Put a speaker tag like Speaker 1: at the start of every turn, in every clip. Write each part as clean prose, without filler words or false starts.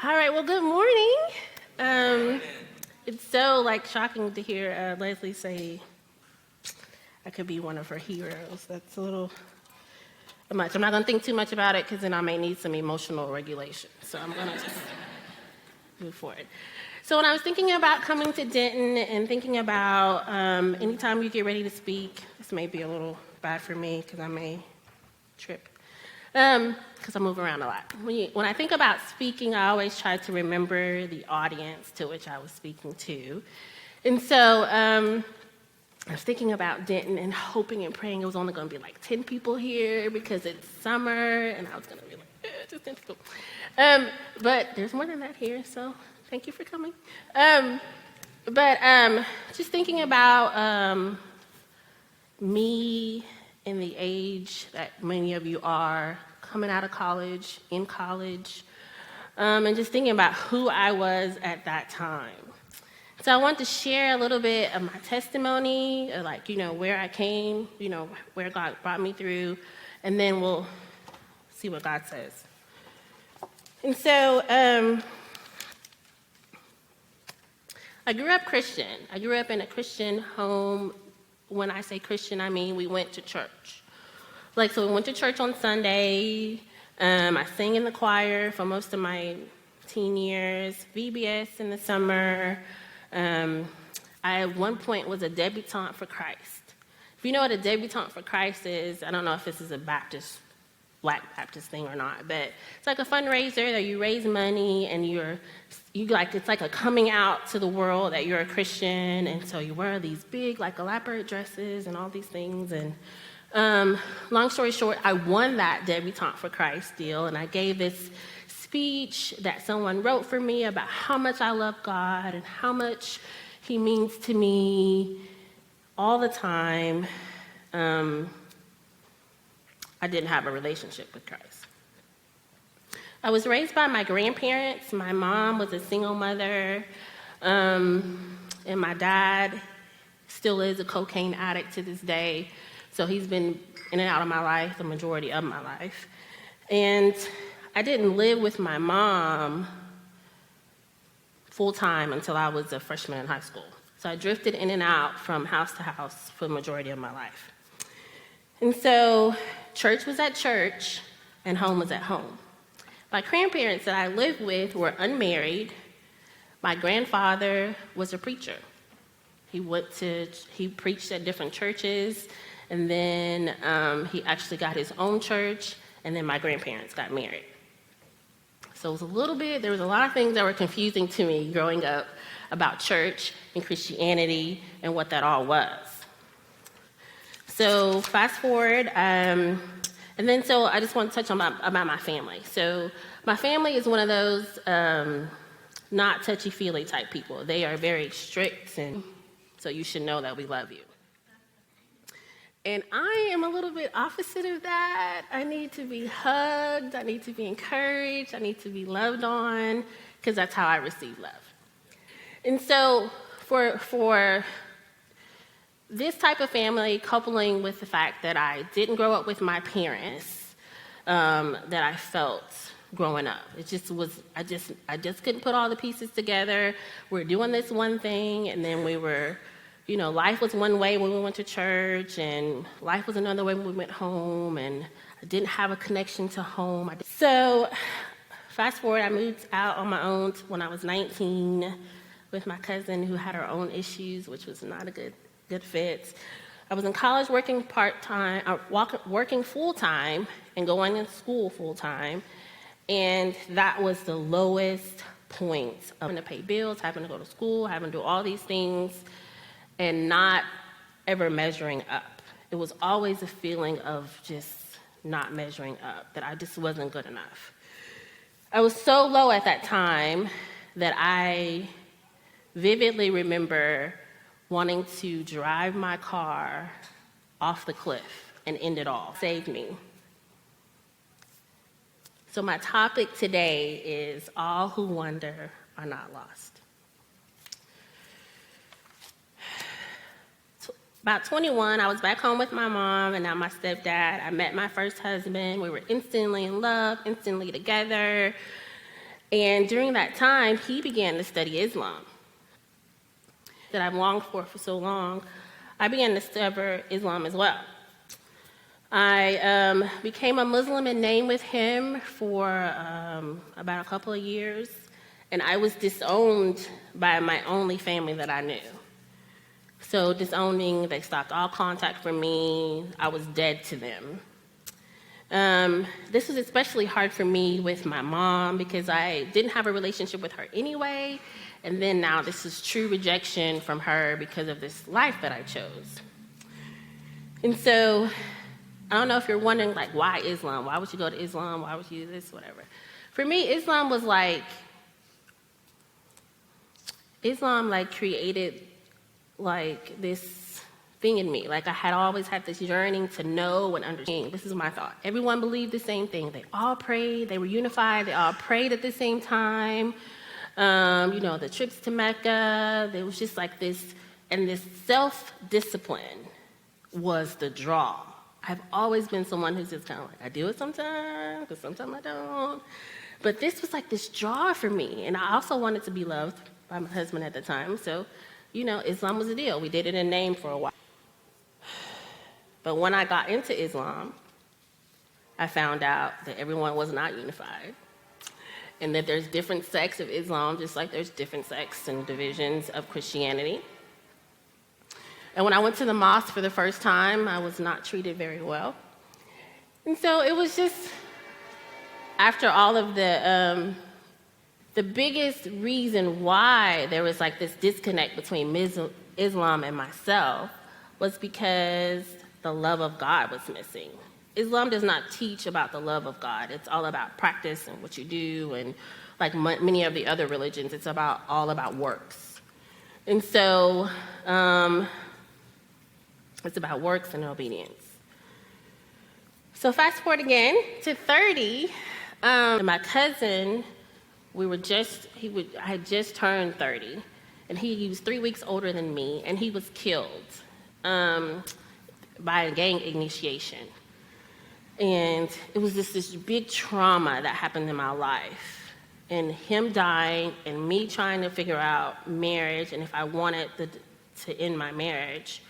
Speaker 1: All right, well, good morning. It's so shocking to hear Leslie say I could be one of her heroes. That's a little much. I'm not going to think too much about it because then I may need some emotional regulation. So I'm going to just move forward. So when I was thinking about coming to Denton and thinking about anytime you get ready to speak, this may be a little bad for me because I may trip. Because I move around a lot. When I think about speaking, I always try to remember the audience to which I was speaking to. And so I was thinking about Denton and hoping and praying it was only going to be 10 people here because it's summer, and I was going to be just 10 people. But there's more than that here, so thank you for coming. Just thinking about me in the age that many of you are, coming out of college, in college, and just thinking about who I was at that time. So I want to share a little bit of my testimony, where I came, where God brought me through, and then we'll see what God says. And so I grew up Christian. I grew up in a Christian home. When I say Christian, I mean we went to church. So we went to church on Sunday. I sang in the choir for most of my teen years, VBS in the summer. I, at one point, was a debutante for Christ. If you know what a debutante for Christ is, I don't know if this is a Black Baptist thing or not, but it's like a fundraiser that you raise money and it's like a coming out to the world that you're a Christian, and so you wear these big, elaborate dresses and all these things. And long story short, I won that debutante for Christ deal, and I gave this speech that someone wrote for me about how much I love God and how much He means to me all the time. I didn't have a relationship with Christ. I was raised by my grandparents. My mom was a single mother, and my dad still is a cocaine addict to this day. So he's been in and out of my life the majority of my life. And I didn't live with my mom full-time until I was a freshman in high school. So I drifted in and out from house to house for the majority of my life. And so church was at church and home was at home. My grandparents that I lived with were unmarried. My grandfather was a preacher. He preached at different churches, and then he actually got his own church, and then my grandparents got married. So it was there was a lot of things that were confusing to me growing up about church and Christianity and what that all was. So fast forward, and then I just want to touch on about my family. So my family is one of those not touchy-feely type people. They are very strict, and so you should know that we love you. And I am a little bit opposite of that. I need to be hugged. I need to be encouraged. I need to be loved on, because that's how I receive love. And so for this type of family, coupling with the fact that I didn't grow up with my parents, that I felt growing up. It just was, I just couldn't put all the pieces together. We're doing this one thing, and then we were, life was one way when we went to church, and life was another way when we went home, and I didn't have a connection to home. So fast forward, I moved out on my own when I was 19 with my cousin who had her own issues, which was not a good fit. I was in college working part-time, working full-time and going to school full-time, and that was the lowest point of having to pay bills, having to go to school, having to do all these things, and not ever measuring up. It was always a feeling of just not measuring up, that I just wasn't good enough. I was so low at that time that I vividly remember wanting to drive my car off the cliff and end it all. Saved me. So my topic today is all who wander are not lost. About 21, I was back home with my mom and now my stepdad. I met my first husband. We were instantly in love, instantly together. And during that time, he began to study Islam that I've longed for so long. I began to discover Islam as well. I became a Muslim in name with him for about a couple of years, and I was disowned by my only family that I knew. So disowning, they stopped all contact from me. I was dead to them. This was especially hard for me with my mom because I didn't have a relationship with her anyway, and then now this is true rejection from her because of this life that I chose. And so, I don't know if you're wondering, like, why Islam? Why would you go to Islam? Why would you do this? Whatever. For me, Islam created, like, this thing in me. Like, I had always had this yearning to know and understand. This is my thought. Everyone believed the same thing. They all prayed. They were unified. They all prayed at the same time. The trips to Mecca. There was just like this, and this self-discipline was the draw. I've always been someone who's just kind of like, I do it sometimes, but sometimes I don't. But this was like this draw for me. And I also wanted to be loved by my husband at the time. So, Islam was a deal. We did it in name for a while. But when I got into Islam, I found out that everyone was not unified. And that there's different sects of Islam, just like there's different sects and divisions of Christianity. And when I went to the mosque for the first time, I was not treated very well. And so it was just, after all of the biggest reason why there was like this disconnect between Islam and myself was because the love of God was missing. Islam does not teach about the love of God. It's all about practice and what you do, and like many of the other religions, it's all about works. And so, it's about works and obedience. So fast forward again to 30. My cousin, I had just turned 30, and he was 3 weeks older than me, and he was killed by a gang initiation. And it was this big trauma that happened in my life. And him dying, and me trying to figure out marriage, and if I wanted to end my marriage.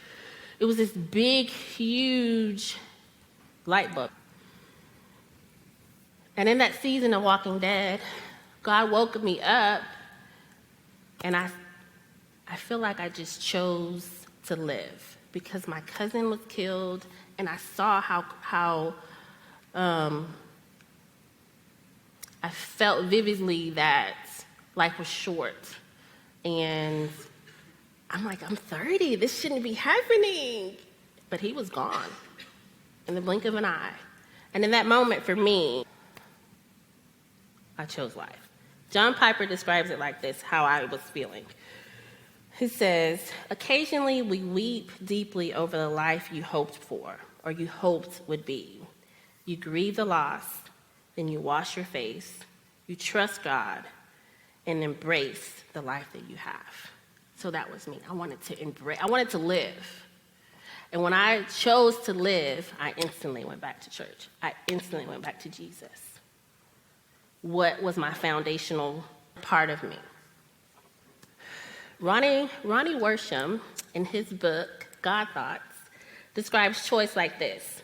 Speaker 1: It was this big, huge light bulb. And in that season of Walking Dead, God woke me up, and I feel like I just chose to live because my cousin was killed, and I saw how I felt vividly that life was short. And I'm like, I'm 30. This shouldn't be happening. But he was gone in the blink of an eye. And in that moment, for me, I chose life. John Piper describes it like this, how I was feeling. He says, occasionally we weep deeply over the life you hoped for or you hoped would be. You grieve the loss, then you wash your face, you trust God, and embrace the life that you have. So that was me. I wanted to live. And when I chose to live, I instantly went back to church. I instantly went back to Jesus. What was my foundational part of me? Ronnie Worsham, in his book, God Thoughts, describes choice like this.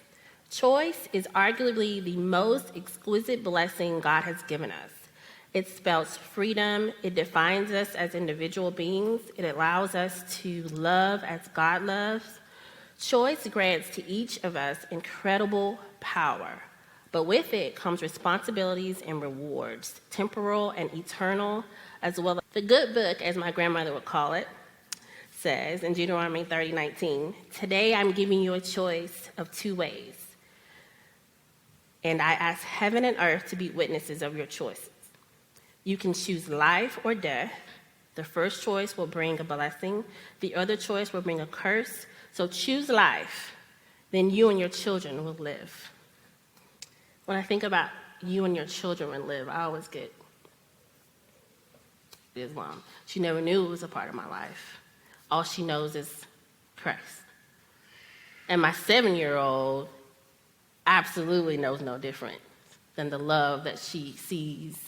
Speaker 1: Choice is arguably the most exquisite blessing God has given us. It spells freedom. It defines us as individual beings. It allows us to love as God loves. Choice grants to each of us incredible power, but with it comes responsibilities and rewards, temporal and eternal, as well as the good book, as my grandmother would call it, says in Deuteronomy 30:19, today I'm giving you a choice of two ways, and I ask heaven and earth to be witnesses of your choices. You can choose life or death. The first choice will bring a blessing. The other choice will bring a curse. So choose life, then you and your children will live. When I think about you and your children will live, I always get Islam. She never knew it was a part of my life. All she knows is Christ. And my 7-year-old absolutely knows no different than the love that she sees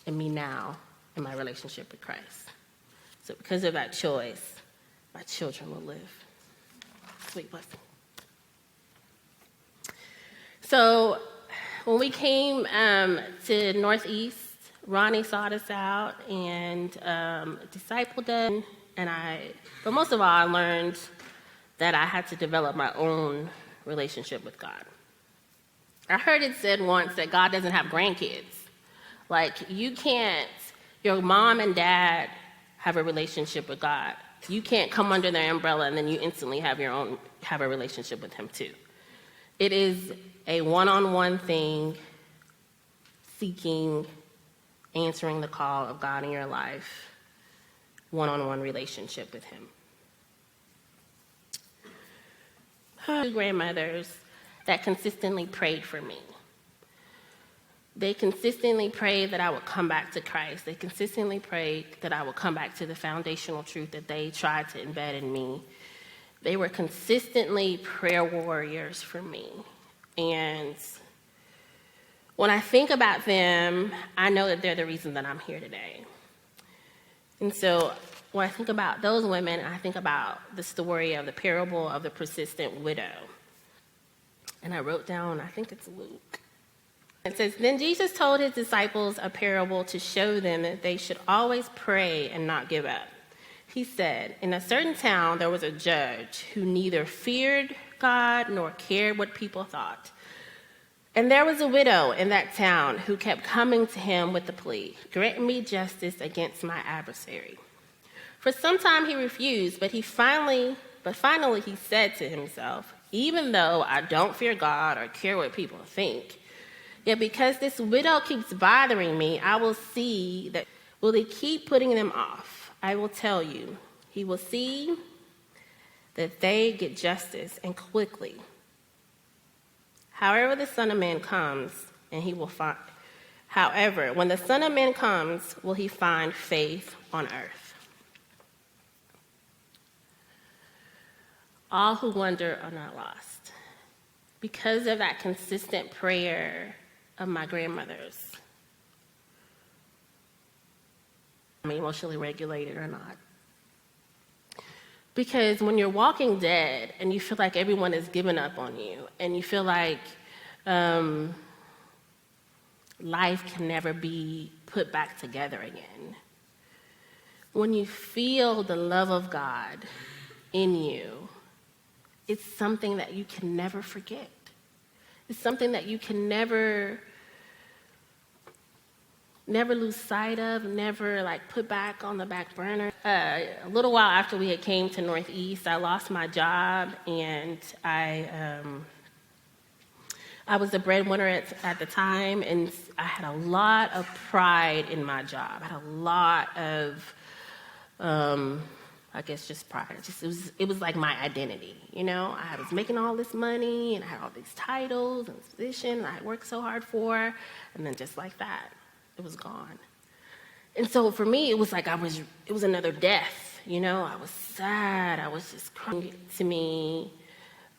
Speaker 1: in me now in my relationship with Christ. So because of that choice, my children will live. Sweet blessing. So when we came to Northeast, Ronnie sought us out and discipled us, but most of all, I learned that I had to develop my own relationship with God. I heard it said once that God doesn't have grandkids. Like, your mom and dad have a relationship with God. You can't come under their umbrella and then you instantly have a relationship with him too. It is a one-on-one thing, seeking, answering the call of God in your life, one-on-one relationship with him. Two grandmothers that consistently prayed for me. They consistently prayed that I would come back to Christ. They consistently prayed that I would come back to the foundational truth that they tried to embed in me. They were consistently prayer warriors for me. And when I think about them, I know that they're the reason that I'm here today. And so when I think about those women, I think about the story of the parable of the persistent widow. And I wrote down, I think it's Luke. It says, "Then Jesus told his disciples a parable to show them that they should always pray and not give up. He said, in a certain town there was a judge who neither feared God nor cared what people thought. And there was a widow in that town who kept coming to him with the plea, 'Grant me justice against my adversary.' For some time he refused, but finally he said to himself, 'Even though I don't fear God or care what people think, yet because this widow keeps bothering me, I will see that will they keep putting them off. I will tell you, he will see that they get justice and quickly. However, the Son of Man comes, and he will find. However, when the Son of Man comes, will he find faith on earth?' All who wander are not lost." Because of that consistent prayer of my grandmothers, I'm emotionally regulated or not. Because when you're walking dead and you feel like everyone has given up on you and you feel like life can never be put back together again, when you feel the love of God in you, it's something that you can never forget. It's something that you can never lose sight of, never put back on the back burner. A little while after we had came to Northeast, I lost my job, and I was a breadwinner at the time, and I had a lot of pride in my job. I had a lot of, just pride. It was like my identity, I was making all this money, and I had all these titles and positions I had worked so hard for, and then just like that, it was gone. And so for me, it was like it was another death, I was sad. I was just crying to me,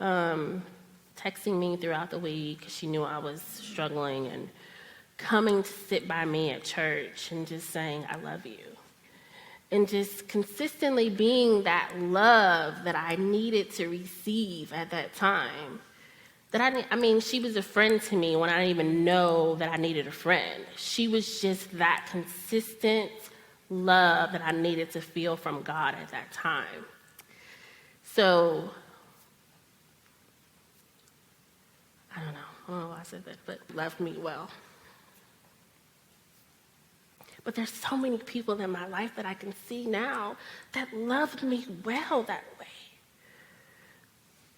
Speaker 1: texting me throughout the week. She knew I was struggling, and coming to sit by me at church and just saying, "I love you." And just consistently being that love that I needed to receive at that time. She was a friend to me when I didn't even know that I needed a friend. She was just that consistent love that I needed to feel from God at that time. So, I don't know why I said that, but loved me well. But there's so many people in my life that I can see now that loved me well that way.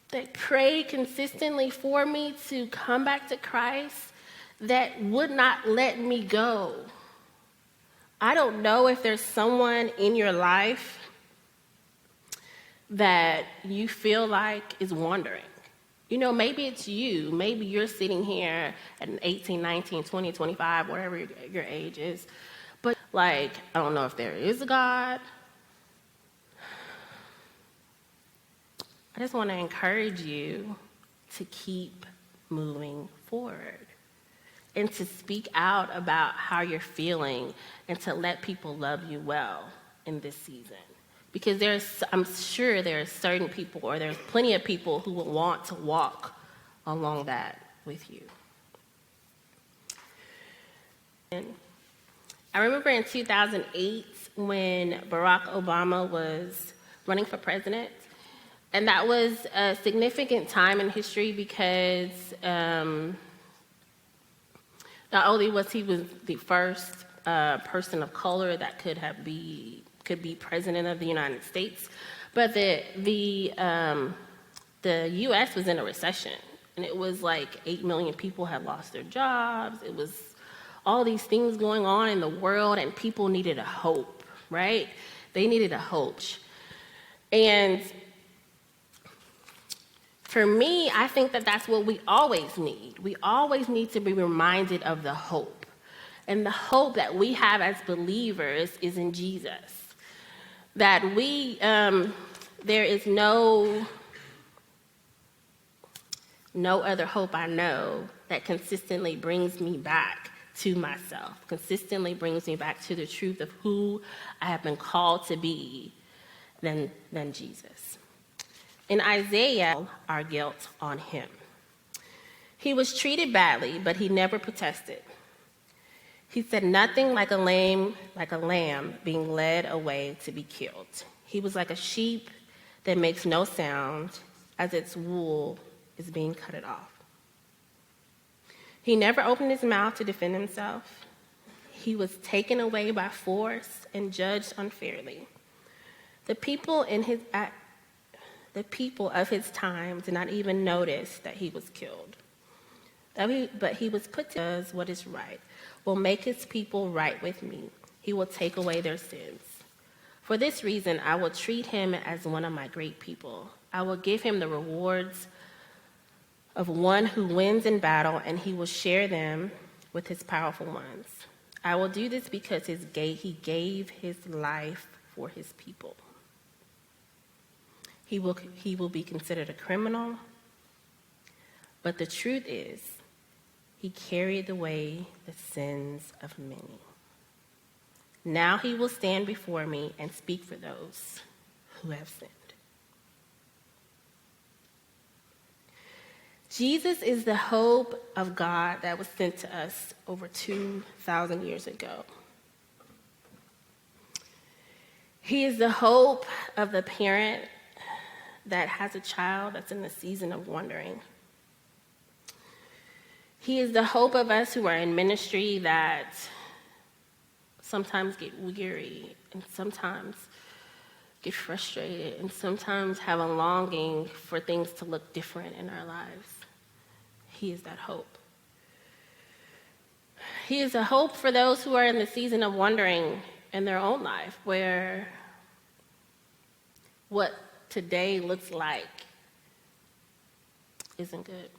Speaker 1: That prayed consistently for me to come back to Christ, that would not let me go. I don't know if there's someone in your life that you feel like is wandering. Maybe it's you. Maybe you're sitting here at 18, 19, 20, 25, whatever your age is. But, I don't know if there is a God. I just want to encourage you to keep moving forward and to speak out about how you're feeling and to let people love you well in this season. Because I'm sure there are certain people, or there's plenty of people who will want to walk along that with you. And I remember in 2008 when Barack Obama was running for president, and that was a significant time in history because not only was he the first person of color that could be president of the United States, but the U.S. was in a recession, and it was like 8 million people had lost their jobs. It was all these things going on in the world, and people needed a hope, right? They needed a hope. And for me, I think that that's what we always need. We always need to be reminded of the hope. And the hope that we have as believers is in Jesus. That there is no other hope I know that consistently brings me back to myself, consistently brings me back to the truth of who I have been called to be than Jesus. In Isaiah, our guilt on him. He was treated badly, but he never protested. He said nothing like a lamb being led away to be killed. He was like a sheep that makes no sound as its wool is being cut off. He never opened his mouth to defend himself. He was taken away by force and judged unfairly. The people of his time did not even notice that he was killed. But he was put to us what is right, will make his people right with me. He will take away their sins. For this reason, I will treat him as one of my great people. I will give him the rewards of one who wins in battle, and he will share them with his powerful ones. I will do this because he gave his life for his people. He will be considered a criminal, but the truth is, he carried away the sins of many. Now he will stand before me and speak for those who have sinned. Jesus is the hope of God that was sent to us over 2,000 years ago. He is the hope of the parent that has a child that's in the season of wondering. He is the hope of us who are in ministry that sometimes get weary and sometimes get frustrated and sometimes have a longing for things to look different in our lives. He is that hope. He is a hope for those who are in the season of wondering in their own life, where what today looks like isn't good.